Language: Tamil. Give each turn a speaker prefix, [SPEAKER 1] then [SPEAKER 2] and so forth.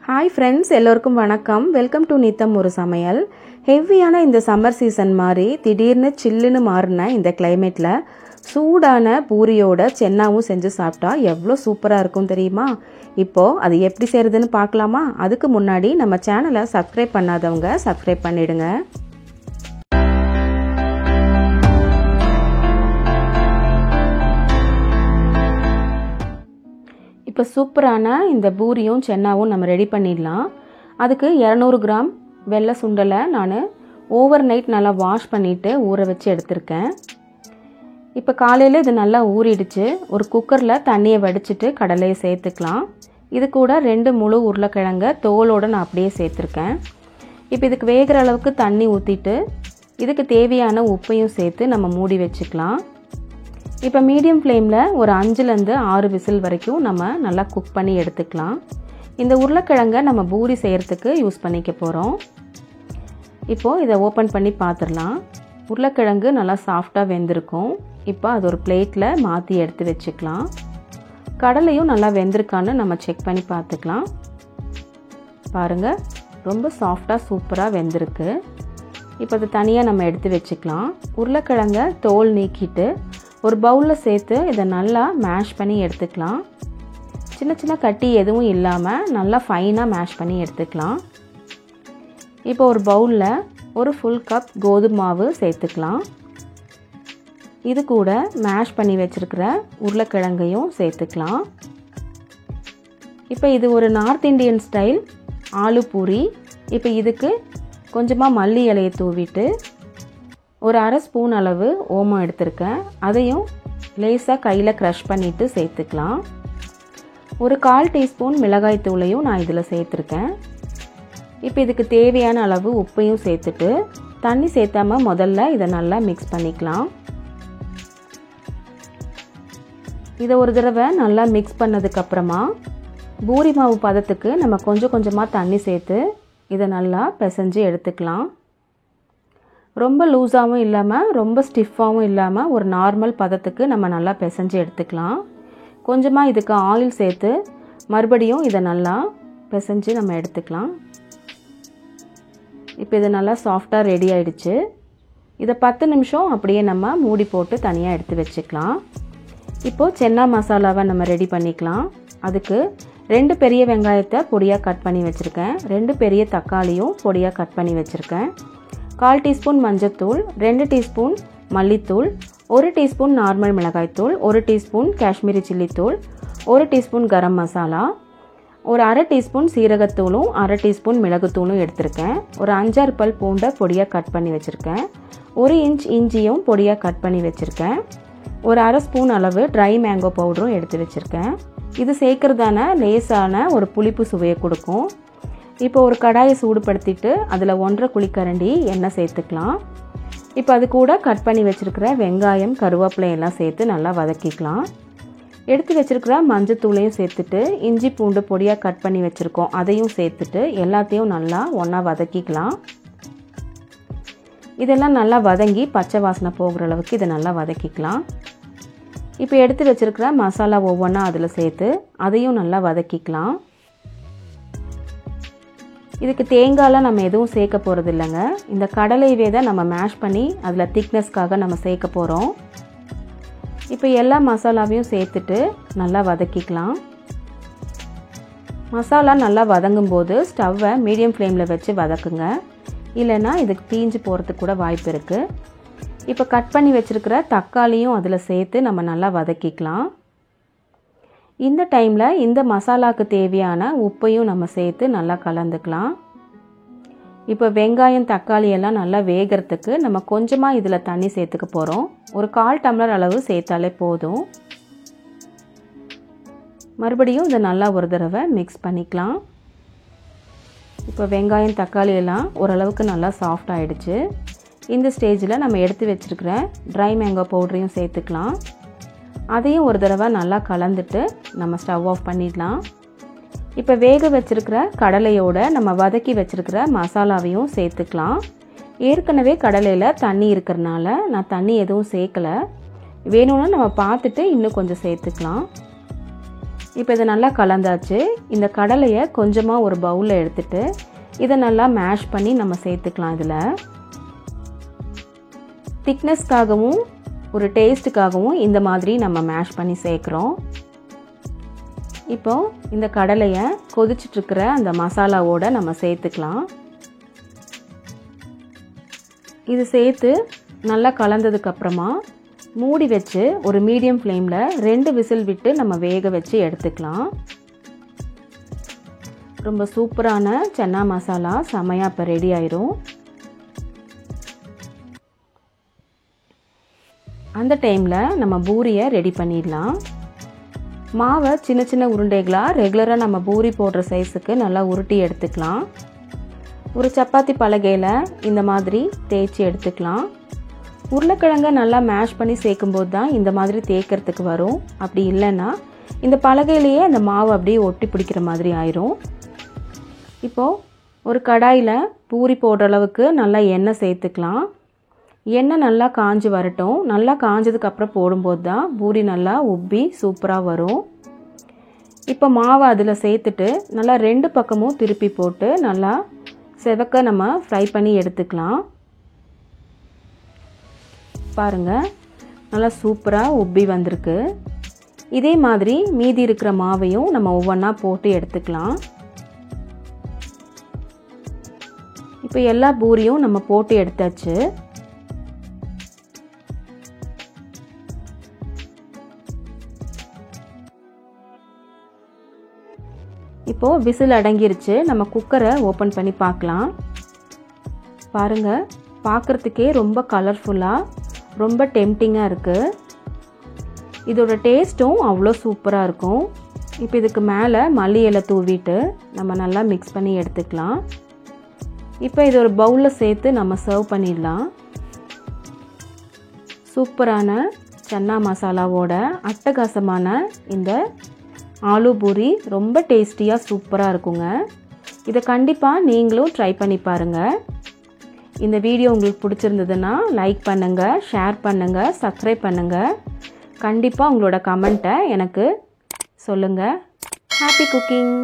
[SPEAKER 1] ஹாய் ஃப்ரெண்ட்ஸ், எல்லோருக்கும் வணக்கம். வெல்கம் டு நித்தம் ஒரு சமையல். ஹெவியான இந்த சம்மர் சீசன் மாதிரி திடீர்னு சில்லுன்னு மாறின இந்த கிளைமேட்டில் சூடான பூரியோட சென்னாவும் செஞ்சு சாப்பிட்டா எவ்வளோ சூப்பராக இருக்கும் தெரியுமா? இப்போது அது எப்படி செய்கிறதுன்னு பார்க்கலாமா? அதுக்கு முன்னாடி நம்ம சேனலை சப்ஸ்கிரைப் பண்ணாதவங்க சப்ஸ்கிரைப் பண்ணிவிடுங்க. இப்போ சூப்பரான இந்த பூரியும் சென்னாவும் நம்ம ரெடி பண்ணிடலாம். அதுக்கு 200 கிராம் வெள்ளை சுண்டலை நான் ஓவர் நைட் நல்லா வாஷ் பண்ணிவிட்டு ஊற வச்சு எடுத்திருக்கேன். இப்போ காலையில் இது நல்லா ஊறிடுச்சு. ஒரு குக்கரில் தண்ணியை வடிச்சிட்டு கடலையை சேர்த்துக்கலாம். இது கூட 2 முழு உருளைக்கிழங்க தோலோடு நான் அப்படியே சேர்த்துருக்கேன். இப்போ இதுக்கு வேகிற அளவுக்கு தண்ணி ஊற்றிட்டு இதுக்கு தேவையான உப்பையும் சேர்த்து நம்ம மூடி வச்சுக்கலாம். இப்போ மீடியம் ஃப்ளேமில் ஒரு 5லேருந்து 6 விசில் வரைக்கும் நம்ம நல்லா குக் பண்ணி எடுத்துக்கலாம். இந்த உருளைக்கிழங்கை நம்ம பூரி செய்கிறதுக்கு யூஸ் பண்ணிக்க போகிறோம். இப்போது இதை ஓப்பன் பண்ணி பார்த்துடலாம். உருளைக்கிழங்கு நல்லா சாஃப்டாக வெந்திருக்கும். இப்போ அது ஒரு பிளேட்டில் மாற்றி எடுத்து வச்சுக்கலாம். கடலையும் நல்லா வெந்திருக்கான்னு நம்ம செக் பண்ணி பார்த்துக்கலாம். பாருங்கள், ரொம்ப சாஃப்டாக சூப்பராக வெந்திருக்கு. இப்போ அது தனியாக நம்ம எடுத்து வச்சுக்கலாம். உருளைக்கிழங்கை தோல் நீக்கிட்டு ஒரு பவுலில் சேர்த்து இதை நல்லா மேஷ் பண்ணி எடுத்துக்கலாம். சின்ன சின்ன கட்டி எதுவும் இல்லாமல் நல்லா ஃபைனாக மேஷ் பண்ணி எடுத்துக்கலாம். இப்போ ஒரு பவுலில் ஒரு ஃபுல் கப் கோதுமை மாவு சேர்த்துக்கலாம். இது கூட மேஷ் பண்ணி வச்சுருக்கிற உருளைக்கிழங்கையும் சேர்த்துக்கலாம். இப்போ இது ஒரு north Indian style aloo puri. இப்போ இதுக்கு கொஞ்சமாக மல்லி இலையை தூவிட்டு ஒரு 1/2 ஸ்பூன் அளவு ஓமம் எடுத்திருக்கேன். அதையும் லேசாக கையில் க்ரஷ் பண்ணிவிட்டு சேர்த்துக்கலாம். ஒரு 1/4 டீஸ்பூன் மிளகாய் தூளையும் நான் இதில் சேர்த்துருக்கேன். இப்போ இதுக்கு தேவையான அளவு உப்பையும் சேர்த்துட்டு தண்ணி சேர்த்தாம முதல்ல இதை நல்லா மிக்ஸ் பண்ணிக்கலாம். இதை ஒரு தடவை நல்லா மிக்ஸ் பண்ணதுக்கப்புறமா பூரி மாவு பதத்துக்கு நம்ம கொஞ்சம் கொஞ்சமாக தண்ணி சேர்த்து இதை நல்லா பிசைஞ்சு எடுத்துக்கலாம். ரொம்ப லூஸாகவும் இல்லாமல் ரொம்ப ஸ்டிஃபாகவும் இல்லாமல் ஒரு நார்மல் பதத்துக்கு நம்ம நல்லா பிசைஞ்சு எடுத்துக்கலாம். கொஞ்சமாக இதுக்கு ஆயில் சேர்த்து மறுபடியும் இதை நல்லா பிசைஞ்சு நம்ம எடுத்துக்கலாம். இப்போ இது நல்லா சாஃப்டாக ரெடி ஆகிடுச்சு. இதை 10 நிமிஷம் அப்படியே நம்ம மூடி போட்டு தனியாக எடுத்து வச்சுக்கலாம். இப்போது சென்னா மசாலாவை நம்ம ரெடி பண்ணிக்கலாம். அதுக்கு 2 பெரிய வெங்காயத்தை பொடியாக கட் பண்ணி வச்சுருக்கேன். 2 பெரிய தக்காளியும் பொடியாக கட் பண்ணி வச்சுருக்கேன். 1/4 டீஸ்பூன் மஞ்சத்தூள், 2 டீஸ்பூன் மல்லித்தூள், 1 டீஸ்பூன் நார்மல் மிளகாய்த்தூள், 1 டீஸ்பூன் காஷ்மீரி சில்லித்தூள், 1 டீஸ்பூன் கரம் மசாலா, ஒரு 1/2 டீஸ்பூன் சீரகத்தூளும் 1/2 டீஸ்பூன் மிளகுத்தூளும் எடுத்திருக்கேன். ஒரு 5-6 பல் பூண்டை பொடியாக கட் பண்ணி வச்சுருக்கேன். 1 இன்ச் இஞ்சியும் பொடியாக கட் பண்ணி வச்சுருக்கேன். ஒரு 1/2 ஸ்பூன் அளவு ட்ரை மேங்கோ பவுடரும் எடுத்து வச்சுருக்கேன். இது சேர்க்குறதான லேசான ஒரு புளிப்பு சுவையை கொடுக்கும். இப்போ ஒரு கடாயை சூடுபடுத்திட்டு அதில் 1/2 குழிக்கரண்டி எண்ணெய் சேர்த்துக்கலாம். இப்போ அது கூட கட் பண்ணி வச்சுருக்கிற வெங்காயம் கருவேப்பிலை எல்லாம் சேர்த்து நல்லா வதக்கிக்கலாம். எடுத்து வச்சுருக்கிற மஞ்சத்தூளையும் சேர்த்துட்டு இஞ்சி பூண்டு பொடியாக கட் பண்ணி வச்சுருக்கோம் அதையும் சேர்த்துட்டு எல்லாத்தையும் நல்லா ஒன்றா வதக்கிக்கலாம். இதெல்லாம் நல்லா வதங்கி பச்சை வாசனை போகிற அளவுக்கு இதை நல்லா வதக்கிக்கலாம். இப்போ எடுத்து வச்சுருக்கிற மசாலா ஒவ்வொன்றா அதில் சேர்த்து அதையும் நல்லா வதக்கிக்கலாம். இதுக்கு தேங்காயெலாம் நம்ம எதுவும் சேர்க்க போகிறது இல்லைங்க. இந்த கடலையவே தான் நம்ம மேஷ் பண்ணி அதில் திக்னஸ்க்காக நம்ம சேர்க்க போகிறோம். இப்போ எல்லா மசாலாவையும் சேர்த்துட்டு நல்லா வதக்கிக்கலாம். மசாலா நல்லா வதங்கும் போது ஸ்டவ்வை மீடியம் ஃப்ளேமில் வச்சு வதக்குங்க. இல்லைன்னா இதுக்கு தீஞ்சு போகிறதுக்கு கூட வாய்ப்பு இருக்குது. இப்போ கட் பண்ணி வச்சுருக்கிற தக்காளியும் அதில் சேர்த்து நம்ம நல்லா வதக்கிக்கலாம். இந்த டைமில் இந்த மசாலாவுக்கு தேவையான உப்பையும் நம்ம சேர்த்து நல்லா கலந்துக்கலாம். இப்போ வெங்காயம் தக்காளி எல்லாம் நல்லா வேகிறதுக்கு நம்ம கொஞ்சமாக இதில் தண்ணி சேர்த்துக்க போகிறோம். ஒரு 1/4 டம்ளர் அளவு சேர்த்தாலே போதும். மறுபடியும் இதை நல்லா ஒரு தடவை மிக்ஸ் பண்ணிக்கலாம். இப்போ வெங்காயம் தக்காளி எல்லாம் ஓரளவுக்கு நல்லா சாஃப்ட் ஆகிடுச்சு. இந்த ஸ்டேஜில் நம்ம எடுத்து வச்சுருக்கிற ட்ரை மேங்கோ பவுடரையும் சேர்த்துக்கலாம். அதையும் ஒரு தடவை நல்லா கலந்துட்டு நம்ம ஸ்டவ் ஆஃப் பண்ணிடலாம். இப்போ வேக வச்சுருக்கிற கடலையோடு நம்ம வதக்கி வச்சுருக்கிற மசாலாவையும் சேர்த்துக்கலாம். ஏற்கனவே கடலையில் தண்ணி இருக்கிறனால நான் தண்ணி எதுவும் சேர்க்கலை. வேணும்னா நம்ம பார்த்துட்டு இன்னும் கொஞ்சம் சேர்த்துக்கலாம். இப்போ இதை நல்லா கலந்தாச்சு. இந்த கடலையை கொஞ்சமாக ஒரு பவுலில் எடுத்துட்டு இதை நல்லா மேஷ் பண்ணி நம்ம சேர்த்துக்கலாம். இதில் திக்னஸ்க்காகவும் ஒரு டேஸ்ட்டுக்காகவும் இந்த மாதிரி நம்ம மேஷ் பண்ணி சேர்க்குறோம். இப்போ இந்த கடலையை கொதிச்சிட்ருக்கிற அந்த மசாலாவோடு நம்ம சேர்த்துக்கலாம். இது சேர்த்து நல்லா கலந்ததுக்கப்புறமா மூடி வச்சு ஒரு மீடியம் ஃப்ளேமில் 2 விசில் விட்டு நம்ம வேக வச்சு எடுத்துக்கலாம். ரொம்ப சூப்பரான சன்னா மசாலா செமையாக இப்போ ரெடி ஆயிரும். அந்த டைமில் நம்ம பூரியை ரெடி பண்ணிடலாம். மாவை சின்ன சின்ன உருண்டைகளாக ரெகுலராக நம்ம பூரி போடுற சைஸுக்கு நல்லா உருட்டி எடுத்துக்கலாம். ஒரு சப்பாத்தி பலகையில் இந்த மாதிரி தேய்ச்சி எடுத்துக்கலாம். உருளைக்கிழங்கை நல்லா மேஷ் பண்ணி சேர்க்கும்போது தான் இந்த மாதிரி தேய்க்கிறதுக்கு வரும். அப்படி இல்லைன்னா இந்த பலகையிலேயே அந்த மாவு அப்படியே ஒட்டி பிடிக்கிற மாதிரி ஆயிரும். இப்போது ஒரு கடாயில் பூரி போடுற அளவுக்கு நல்லா எண்ணெய் சேர்த்துக்கலாம். எண்ணெய் நல்லா காஞ்சி வரட்டும். நல்லா காஞ்சதுக்கப்புறம் போடும்போது தான் பூரி நல்லா உப்பி சூப்பராக வரும். இப்போ மாவை அதில் சேர்த்துட்டு நல்லா 2 பக்கமும் திருப்பி போட்டு நல்லா செவக்க நம்ம ஃப்ரை பண்ணி எடுத்துக்கலாம். பாருங்கள், நல்லா சூப்பராக உப்பி வந்திருக்கு. இதே மாதிரி மீதி இருக்கிற மாவையும் நம்ம ஒவ்வொன்றா போட்டு எடுத்துக்கலாம். இப்போ எல்லா பூரியும் நம்ம போட்டு எடுத்தாச்சு. இப்போது விசில் அடங்கிருச்சு. நம்ம குக்கரை ஓப்பன் பண்ணி பார்க்கலாம். பாருங்கள், பார்க்குறதுக்கே ரொம்ப கலர்ஃபுல்லாக ரொம்ப டெம்டிங்காக இருக்குது. இதோட டேஸ்ட்டும் அவ்வளோ சூப்பராக இருக்கும். இப்போ இதுக்கு மேலே மல்லி இலை தூவிட்டு நம்ம நல்லா மிக்ஸ் பண்ணி எடுத்துக்கலாம். இப்போ இது ஒரு பவுலில் சேர்த்து நம்ம சர்வ் பண்ணிடலாம். சூப்பரான சன்னா மசாலாவோட அட்டகாசமான இந்த ஆலு பூரி ரொம்ப டேஸ்டியாக சூப்பராக இருக்குங்க. இதை கண்டிப்பாக நீங்களும் ட்ரை பண்ணி பாருங்கள். இந்த வீடியோ உங்களுக்கு பிடிச்சிருந்ததுன்னா லைக் பண்ணுங்கள், ஷேர் பண்ணுங்கள், சப்ஸ்கிரைப் பண்ணுங்கள். கண்டிப்பாக உங்களோட கமெண்ட்டை எனக்கு சொல்லுங்கள். Happy cooking.